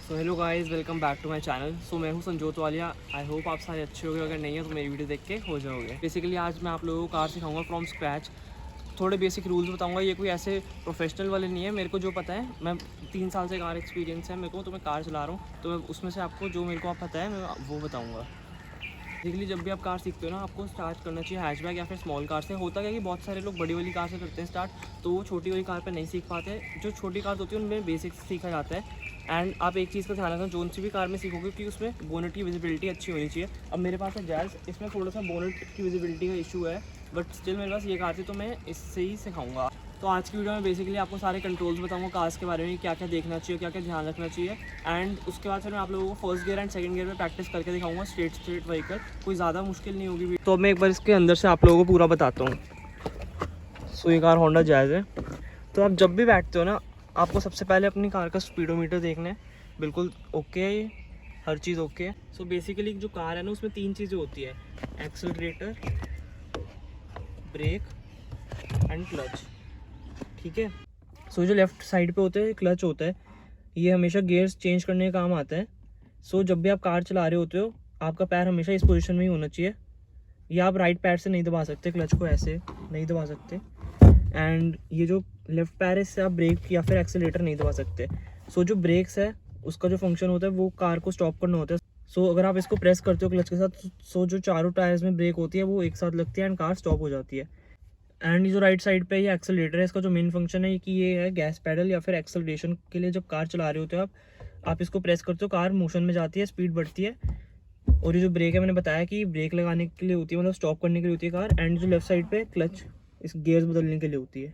So hello guys, welcome back to my channel. So मैं हूं Sanjyot Walia. I hope आप सारे अच्छे होंगे, अगर नहीं है तो मेरी वीडियो देख के हो जाओगे। बेसिकली आज मैं आप लोगों को कार सिखाऊंगा फ्रॉम स्क्रैच। थोड़े बेसिक रूल्स बताऊंगा। ये कोई ऐसे प्रोफेशनल वाले नहीं है, मेरे को जो पता है, मैं 3 साल से कार एक्सपीरियंस है मेरे को, तो मैं कार चला रहा हूँ, तो मैं उसमें से आपको जो मेरे को आप पता है मैं वो बताऊँगा। बेसिकली जब भी आप कार सीखते हो ना, आपको स्टार्ट करना चाहिए हैचबैक या फिर स्मॉल कार से। होता क्या है कि बहुत सारे लोग बड़ी वाली कार से करते हैं स्टार्ट, तो वो छोटी वाली कार पे नहीं सीख पाते। जो छोटी कार होती है उनमें बेसिक्स सीखा जाता है। एंड आप एक चीज़ का ध्यान रखना, जो सी भी कार में सीखोगे कि उसमें बोनेट की विजिबिलिटी अच्छी होनी चाहिए। अब मेरे पास है जैज़, इसमें थोड़ा सा बोनेट की विजिबिलिटी का इशू है, बट स्टिल मेरे पास ये कार थी, तो मैं इससे ही सिखाऊंगा। तो आज की वीडियो में बेसिकली आपको सारे कंट्रोल्स बताऊंगा कार्स के बारे में, क्या क्या देखना चाहिए, क्या क्या ध्यान रखना चाहिए। एंड उसके बाद फिर मैं आप लोगों को first gear and second gear में प्रैक्टिस करके दिखाऊंगा स्ट्रेट व्हीकल। कोई ज़्यादा मुश्किल नहीं होगी। तो अब मैं एक बार इसके अंदर से आप लोगों को पूरा बताता हूँ। सो ये कार होंडा जैज़ है। तो आप जब भी बैठते हो ना, आपको सबसे पहले अपनी कार का स्पीडोमीटर देखना है। बिल्कुल ओके है, ये हर चीज़ ओके है। सो बेसिकली जो कार है ना, उसमें 3 चीज़ें होती है: एक्सेलरेटर, ब्रेक एंड क्लच। ठीक है। सो जो लेफ्ट साइड पे होते हैं क्लच होता है, ये हमेशा गियर्स चेंज करने का काम आता है। सो जब भी आप कार चला रहे होते हो, आपका पैर हमेशा इस पोजीशन में ही होना चाहिए। या आप राइट पैर से नहीं दबा सकते क्लच को, ऐसे नहीं दबा सकते। एंड ये जो लेफ्ट पैर है, इससे आप ब्रेक या फिर एक्सेलरेटर नहीं दबा सकते। सो जो ब्रेक्स है, उसका जो फंक्शन होता है वो कार को स्टॉप करना होता है। सो अगर आप इसको प्रेस करते हो क्लच के साथ, सो जो चारों टायर्स में ब्रेक होती है वो एक साथ लगती है एंड कार स्टॉप हो जाती है। एंड ये जो राइट साइड पे ये एक्सेलरेटर है, इसका जो मेन फंक्शन है कि ये है गैस पैडल या फिर एक्सेलरेशन के लिए। जब कार चला रहे होते हो आप इसको प्रेस करते हो, कार मोशन में जाती है, स्पीड बढ़ती है। और ये जो ब्रेक है, मैंने बताया कि ब्रेक लगाने के लिए होती है, मतलब स्टॉप करने के लिए होती है कार। एंड जो लेफ्ट साइड पे क्लच, इस गियर्स बदलने के लिए होती है।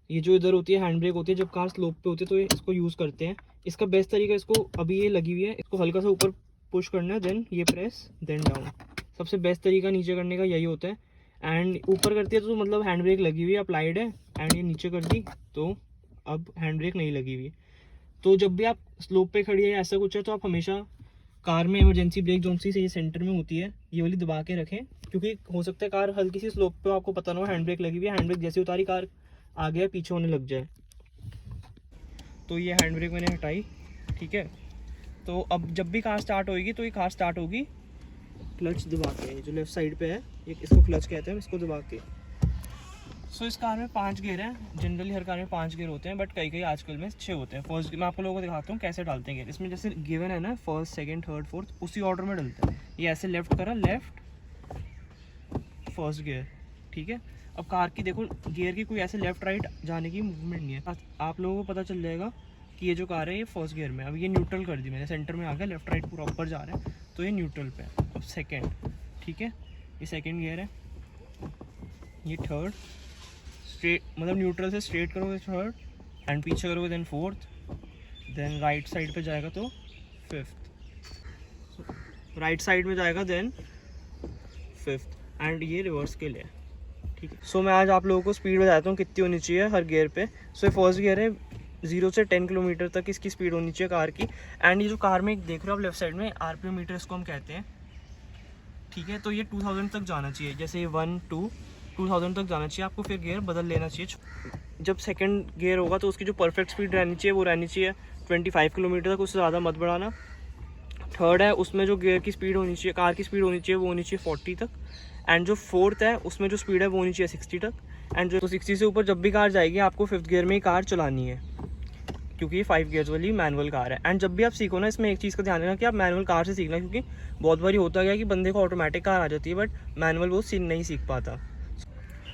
ये जो इधर होती है हैंड ब्रेक होती है, जब कार स्लोप पे होती है तो ये इसको यूज़ करते हैं। इसका बेस्ट तरीका, इसको अभी ये लगी हुई है, इसको हल्का सा ऊपर पुश करना है, देन ये प्रेस, देन डाउन। सबसे बेस्ट तरीका नीचे करने का यही होता है। एंड ऊपर करती है तो मतलब हैंड ब्रेक लगी हुई है, अप्लाइड है। एंड ये नीचे कर दी तो अब हैंड ब्रेक नहीं लगी हुई है। तो जब भी आप स्लोप पे खड़ी है ऐसा कुछ है, तो आप हमेशा कार में इमरजेंसी ब्रेक जोन सी से ये सेंटर में होती है, ये वाली दबा के रखें। क्योंकि हो सकता है कार हल्की सी स्लोप पे, आपको पता ना हो हैंड ब्रेक लगी हुई है, हैंड ब्रेक जैसे उतारी कार आगे पीछे होने लग जाए। तो ये हैंड ब्रेक मैंने हटाई। ठीक है। तो अब जब भी कार स्टार्ट होगी, तो ये कार स्टार्ट होगी क्लच दबा के। जो लेफ्ट साइड पे है, ये इसको क्लच कहते हैं, इसको दबा के। सो इस कार में 5 गियर हैं। जनरली हर कार में 5 गियर होते हैं, बट कई आजकल में 6 होते हैं। फर्स्ट मैं आपको लोगों को दिखाता हूँ कैसे डालते हैं गियर। इसमें जैसे गिवन है ना, फर्स्ट, सेकंड, थर्ड, फोर्थ, उसी ऑर्डर में डलता है। ये ऐसे लेफ्ट करा, लेफ्ट, फर्स्ट गियर। ठीक है। अब कार की देखो, गियर की कोई ऐसे लेफ्ट राइट जाने की मूवमेंट नहीं है। आप लोगों को पता चल जाएगा कि ये जो कार है ये फर्स्ट गियर में। अब ये न्यूट्रल कर दी मैंने, सेंटर में आ गया, लेफ्ट राइट पूरा ऊपर जा रहा है, तो ये न्यूट्रल पे है। अब सेकंड, ठीक है, ये सेकंड गियर है। ये थर्ड, स्ट्रेट मतलब न्यूट्रल से स्ट्रेट करोगे थर्ड, एंड पीछे करोगे then fourth, then right side पे जाएगा तो फिफ्थ, राइट साइड में जाएगा देन फिफ्थ, एंड ये रिवर्स के लिए। ठीक है। सो मैं आज आप लोगों को स्पीड बताता हूँ कितनी होनी चाहिए हर गियर पे। सो ये फर्स्ट गियर है, 0 से 10 किलोमीटर तक इसकी स्पीड होनी चाहिए कार की। एंड ये जो कार में देख रहे हो आप लेफ्ट साइड में, आरपीएम मीटर इसको हम कहते हैं। ठीक है। तो ये 2000 तक जाना चाहिए, जैसे 1 2 2000 तक जाना चाहिए आपको, फिर गियर बदल लेना चाहिए। जब सेकंड गियर होगा तो उसकी जो परफेक्ट स्पीड रहनी चाहिए वो रहनी चाहिए 25 किलोमीटर तक, उससे ज़्यादा मत बढ़ाना। थर्ड है, उसमें जो गियर की स्पीड होनी चाहिए, कार की स्पीड होनी चाहिए, वो होनी चाहिए 40 तक। एंड जो फोर्थ है, उसमें जो स्पीड है वो होनी चाहिए 60 तक। एंड जो 60 से ऊपर जब भी कार जाएगी, आपको फिफ्थ गियर में ही कार चलानी है, क्योंकि ये 5 गियर्स वाली मैनुअल कार है। एंड जब भी आप सीखो ना, इसमें एक चीज़ का ध्यान रखना कि आप मैनुअल कार से सीखना, क्योंकि बहुत बारी होता गया कि बंदे को ऑटोमेटिक कार आ जाती है, बट मैनुअल वो नहीं सीख पाता।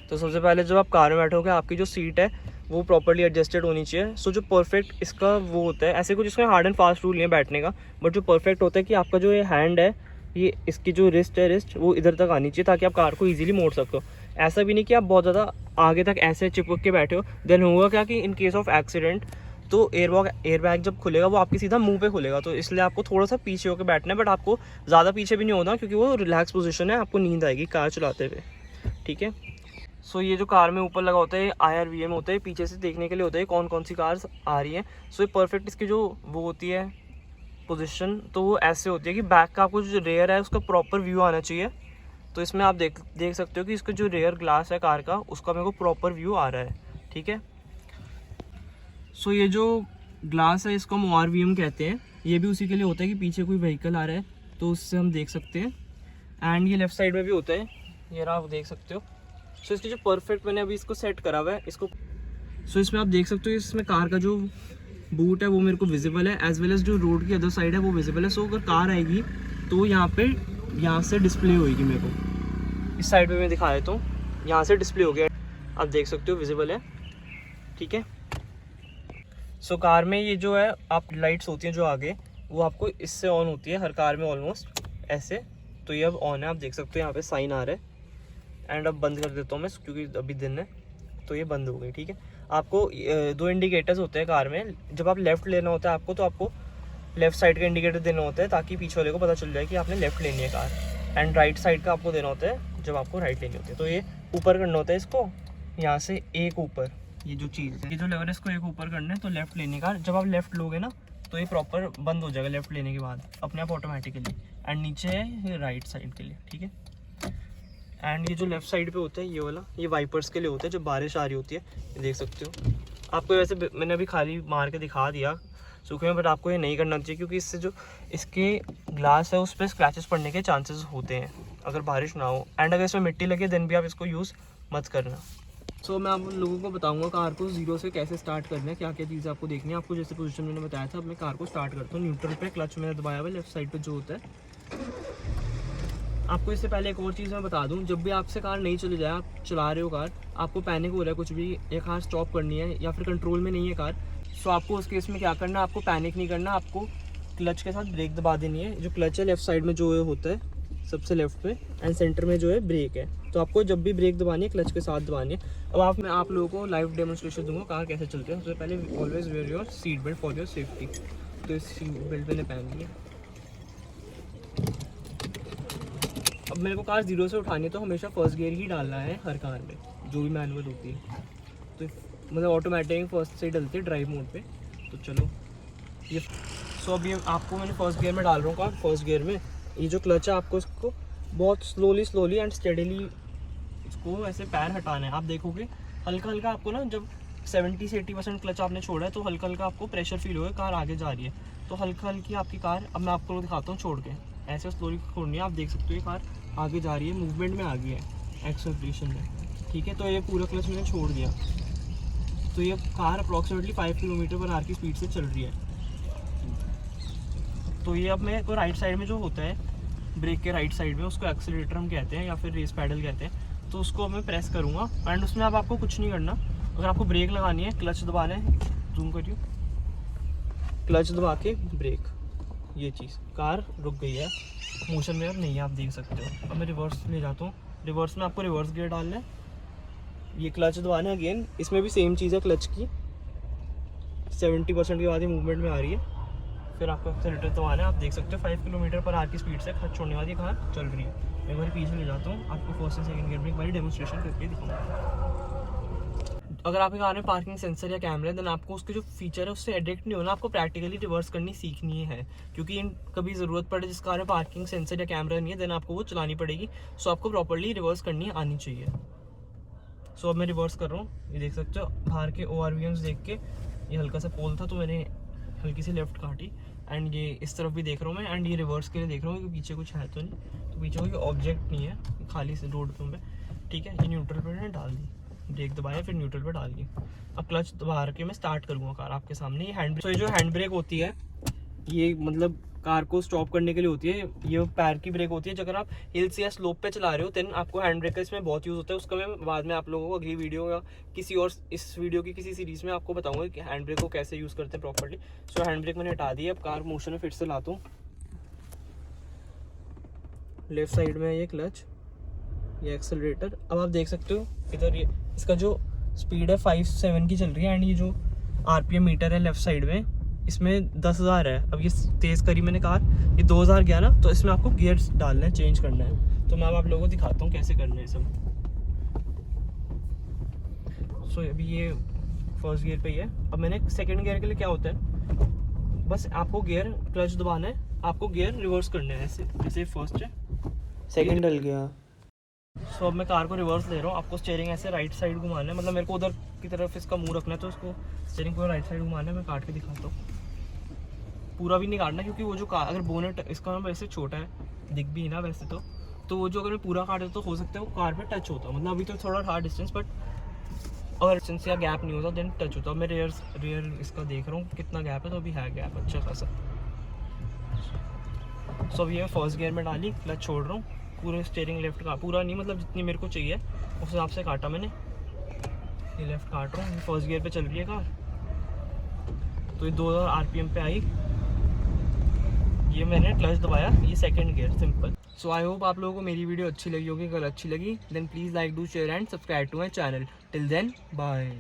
तो सबसे पहले जब आप कार में बैठोगे, आपकी जो सीट है वो प्रॉपर्ली एडजस्टेड होनी चाहिए। सो जो परफेक्ट इसका वो होता है, ऐसे कुछ इसमें हार्ड एंड फास्ट रूल नहीं है बैठने का, बट जो परफेक्ट होता है कि आपका जो ये हैंड है, ये इसकी जो रिस्ट है, रिस्ट वो इधर तक आनी चाहिए, ताकि आप कार को इजीली मोड़ सकते हो। ऐसा भी नहीं कि आप बहुत ज़्यादा आगे तक ऐसे चिपक के बैठे हो, देन होगा क्या कि इन केस ऑफ एक्सीडेंट, तो एयरबैग जब खुलेगा वो आपकी सीधा मुंह पे खुलेगा। तो इसलिए आपको थोड़ा सा पीछे होकर बैठना है, बट आपको ज़्यादा पीछे भी नहीं होना, क्योंकि वो रिलैक्स पोजीशन है, आपको नींद आएगी कार चलाते हुए। ठीक है। सो ये जो कार में ऊपर लगा होता है IRVM होता है, पीछे से देखने के लिए होता है कौन कौन सी कार्स आ रही हैं। सो ये परफेक्ट इसकी जो वो होती है पोजीशन, तो वो ऐसे होती है कि बैक का आपको जो रेयर है उसका प्रॉपर व्यू आना चाहिए। तो इसमें आप देख सकते हो कि इसका जो रेयर ग्लास है कार का, उसका मेरे को प्रॉपर व्यू आ रहा है। ठीक है। सो ये जो ग्लास है इसको हम ORVM कहते हैं। ये भी उसी के लिए होता है कि पीछे कोई व्हीकल आ रहा है तो उससे हम देख सकते हैं। एंड ये लेफ़्ट साइड में भी होता है, ये रहा, आप देख सकते हो। सो इसकी जो परफेक्ट मैंने अभी इसको सेट करा हुआ है इसको। सो इसमें आप देख सकते हो इसमें कार का जो बूट है वो मेरे को विजिबल है, एज वेल एज जो रोड की अदर साइड है वो विजिबल है। सो अगर कार आएगी तो यहाँ से डिस्प्ले होगी मेरे को। इस साइड पे मैं दिखा देता हूँ, यहाँ से डिस्प्ले हो गया, आप देख सकते हो विजिबल है, ठीक है। सो कार में ये जो है आप लाइट्स होती हैं जो आगे, वो आपको इससे ऑन होती है हर कार में ऑलमोस्ट ऐसे। तो ये अब ऑन है, आप देख सकते हो यहाँ पे साइन आ रहा है। एंड अब बंद कर देता हूँ मैं क्योंकि अभी दिन है, तो ये बंद हो गई, ठीक है। आपको 2 इंडिकेटर्स होते हैं कार में। जब आप लेफ़्ट लेना होता है आपको, तो आपको लेफ़्ट साइड का इंडिकेटर देना होता है ताकि पीछे वाले को पता चल जाए कि आपने लेफ़्ट लेनी है कार। एंड राइट साइड का आपको देना होता है जब आपको राइट लेनी होती है। तो ये ऊपर करना होता है इसको, यहाँ से एक ऊपर, ये जो चीज़ है, ये जो लेवर है इसको एक ऊपर करना है तो लेफ़्ट लेने का। जब आप लेफ़्ट लोगे ना तो ये प्रॉपर बंद हो जाएगा लेफ़्ट लेने के बाद अपने आप ऑटोमेटिकली। एंड नीचे है ये राइट साइड के लिए, ठीक है। एंड ये जो लेफ़्ट साइड पे होता है ये वाला, ये वाइपर्स के लिए होता है जब बारिश आ रही होती है, ये देख सकते हो। आपको वैसे मैंने अभी खाली मार के दिखा दिया सूखे में, बट आपको ये नहीं करना चाहिए क्योंकि इससे जो इसके ग्लास है उस पर स्क्रैचेस पड़ने के चांसेस होते हैं अगर बारिश ना हो। एंड अगर इसमें मिट्टी लगे देन भी आप इसको यूज़ मत करना। सो मैं आप लोगों को बताऊंगा कार को ज़ीरो से कैसे स्टार्ट करना है, क्या क्या चीज़ें आपको देखनी है। आपको जैसे पोजीशन मैंने बताया था, अब मैं कार को स्टार्ट करता हूँ। न्यूट्रल पे क्लच मैंने दबाया हुआ लेफ्ट साइड पे जो होता है। आपको इससे पहले एक और चीज़ मैं बता दूं, जब भी आपसे कार नहीं चली जाए, आप चला रहे हो कार, आपको पैनिक हो रहा है कुछ भी, एक कार स्टॉप करनी है या फिर कंट्रोल में नहीं है कार, सो आपको उस केस में क्या करना है, आपको पैनिक नहीं करना, आपको क्लच के साथ ब्रेक दबा देनी है। जो क्लच है लेफ्ट साइड में जो होता है सबसे लेफ्ट पे, एंड सेंटर में जो है ब्रेक है। तो आपको जब भी ब्रेक दबानी है क्लच के साथ दबानी है। अब मैं आप लोगों को लाइव डेमोन्स्ट्रेशन दूंगा कार कैसे चलते हैं। सबसे पहले always wear your seat belt for your safety. तो इस सीट बेल्ट मैंने पहन लिया। अब मेरे को कार ज़ीरो से उठानी है तो हमेशा फर्स्ट गियर ही डालना है हर कार में, जो भी मैनुअल होती है। तो मतलब ऑटोमेटिक फर्स्ट से डलती है ड्राइव मोड पे। तो चलो ये सो अभी आपको मैंने फर्स्ट गियर में डाल रहा हूँ कार। फर्स्ट गियर में ये जो क्लच है आपको इसको बहुत स्लोली एंड स्टेडीली इसको ऐसे पैर हटाना है। आप देखोगे हल्का हल्का आपको ना, जब 70 से 80% क्लच आपने छोड़ा है तो हल्का हल्का आपको प्रेशर फील होगा, कार आगे जा रही है। तो हल्का हल्की आपकी कार, अब मैं आपको दिखाता हूँ छोड़ के, ऐसे स्लोली छोड़नी है। आप देख सकते हो ये कार आगे जा रही है, मूवमेंट में आ गई है, एक्सेलरेशन में, ठीक है। तो ये पूरा क्लच मैंने छोड़ दिया, तो ये कार अप्रॉक्सीमेटली 5 किलोमीटर/आवर की स्पीड से चल रही है। तो ये अब मैं को राइट साइड में जो होता है ब्रेक के राइट साइड में, उसको एक्सेलरेटर हम कहते हैं या फिर रेस पैडल कहते हैं। तो उसको मैं प्रेस करूँगा एंड उसमें अब आपको कुछ नहीं करना। अगर आपको ब्रेक लगानी है, क्लच दबाना है, जूम करिए, क्लच दबा के ब्रेक, ये चीज़, कार रुक गई है, मोशन में अब नहीं है, आप देख सकते हो। अब मैं रिवर्स ले जाता हूँ। रिवर्स में आपको रिवर्स गियर डालना है, ये क्लच दबाना है अगेन। इसमें भी सेम चीज़ है क्लच की, 70% के बाद ही मूवमेंट में आ रही है। फिर आपको एक्सेलरेटर दबाना है। आप देख सकते हो 5 किलोमीटर/आवर की स्पीड से क्लच छोड़ने वाली कार चल रही है। मैं एक बार पीछे ले जाता हूँ, आपको फर्स्ट और सेकंड गियर में एक बार डेमोन्स्ट्रेशन करके दिखाऊंगा। अगर आपके कार में पार्किंग सेंसर या कैमरा है देन आपको उसके जो फीचर है उससे एडिक्ट नहीं होना, आपको प्रैक्टिकली रिवर्स करनी सीखनी है। क्योंकि इन कभी ज़रूरत पड़े जिस कार में पार्किंग सेंसर या कैमरा नहीं है देन आपको वो चलानी पड़ेगी। सो आपको प्रॉपर्ली रिवर्स करनी आनी चाहिए। सो अब मैं रिवर्स कर रहा हूँ, ये देख सकते हो बाहर के ORVMs देख के, ये हल्का सा पोल था तो मैंने हल्की सी लेफ्ट काटी। एंड ये इस तरफ भी देख रहा हूँ मैं, एंड ये रिवर्स के लिए देख रहा हूँ कि पीछे कुछ है तो नहीं। तो पीछे कोई ऑब्जेक्ट नहीं है, खाली से रोड पे मैं, ठीक है। ये न्यूट्रल पे मैंने डाल दी, ब्रेक दबाया, फिर न्यूट्रल पे डाल दी। अब क्लच दबा के मैं स्टार्ट करूँगा कार आपके सामने। ये हैंड ब्रेक, तो ये जो हैंड ब्रेक होती है ये मतलब कार को स्टॉप करने के लिए होती है। ये पैर की ब्रेक होती है। अगर आप हिल्स या स्लोप पे चला रहे हो देन आपको हैंड ब्रेक का इसमें बहुत यूज़ होता है। उसका मैं बाद में आप लोगों को अगली वीडियो या किसी और इस वीडियो की किसी सीरीज़ में आपको बताऊंगा कि हैंड ब्रेक को कैसे यूज़ करते हैं प्रॉपर्ली। सो हैंड ब्रेक मैंने हटा दी है। अब कार मोशन में फिर से लाता हूँ। लेफ्ट साइड में ये क्लच, ये एक्सेलरेटर। अब आप देख सकते हो इधर ये इसका जो स्पीड है 5-7 की चल रही है। एंड ये जो RPM मीटर है लेफ्ट साइड में, इसमें 10,000 है। अब ये तेज़ करी मैंने कहा, ये 2000 गया ना, तो इसमें आपको गियर्स डालना है, चेंज करना है। तो मैं अब आप लोगों को दिखाता हूँ कैसे करना है सब। सो अभी ये फर्स्ट गियर पे ही है। अब मैंने सेकंड गियर के लिए क्या होता है, बस आपको गियर क्लच दबाना है, आपको गियर रिवर्स करना है ऐसे। जैसे फर्स्ट है, सेकंड डल गया। सो अब मैं कार को रिवर्स ले रहा हूँ। आपको स्टीयरिंग ऐसे राइट साइड घुमाना है, मतलब मेरे को उधर की तरफ इसका मुंह रखना है, तो उसको स्टीयरिंग को राइट साइड घुमाना है। मैं काट के दिखाता हूँ। पूरा भी नहीं काटना, क्योंकि वो जो अगर बोनेट इसका वैसे छोटा है, दिख भी ना वैसे तो वो जो अगर मैं पूरा काट देता तो हो सकता है वो कार पे टच होता, मतलब अभी तो थोड़ा था डिस्टेंस, बट अगर डिस्टेंस या गैप नहीं होता देन टच होता। मैं रेयर इसका देख रहा हूँ कितना गैप है, तो अभी है गैप अच्छा खासा। सो अभी मैं फर्स्ट गियर में डाली, क्लच छोड़ रहा हूँ, पूरे स्टीयरिंग लेफ्ट का पूरा नहीं, मतलब जितनी मेरे को चाहिए उस हिसाब से काटा मैंने, ये लेफ्ट काट रहा हूँ। फर्स्ट गियर पे चल रही है कार, तो ये 2000 RPM पे आई, ये मैंने क्लच दबाया, ये second gear simple. So I hope आप लोगों को मेरी वीडियो अच्छी लगी होगी। अगर अच्छी लगी then please like, do share and subscribe to my channel. Till then bye.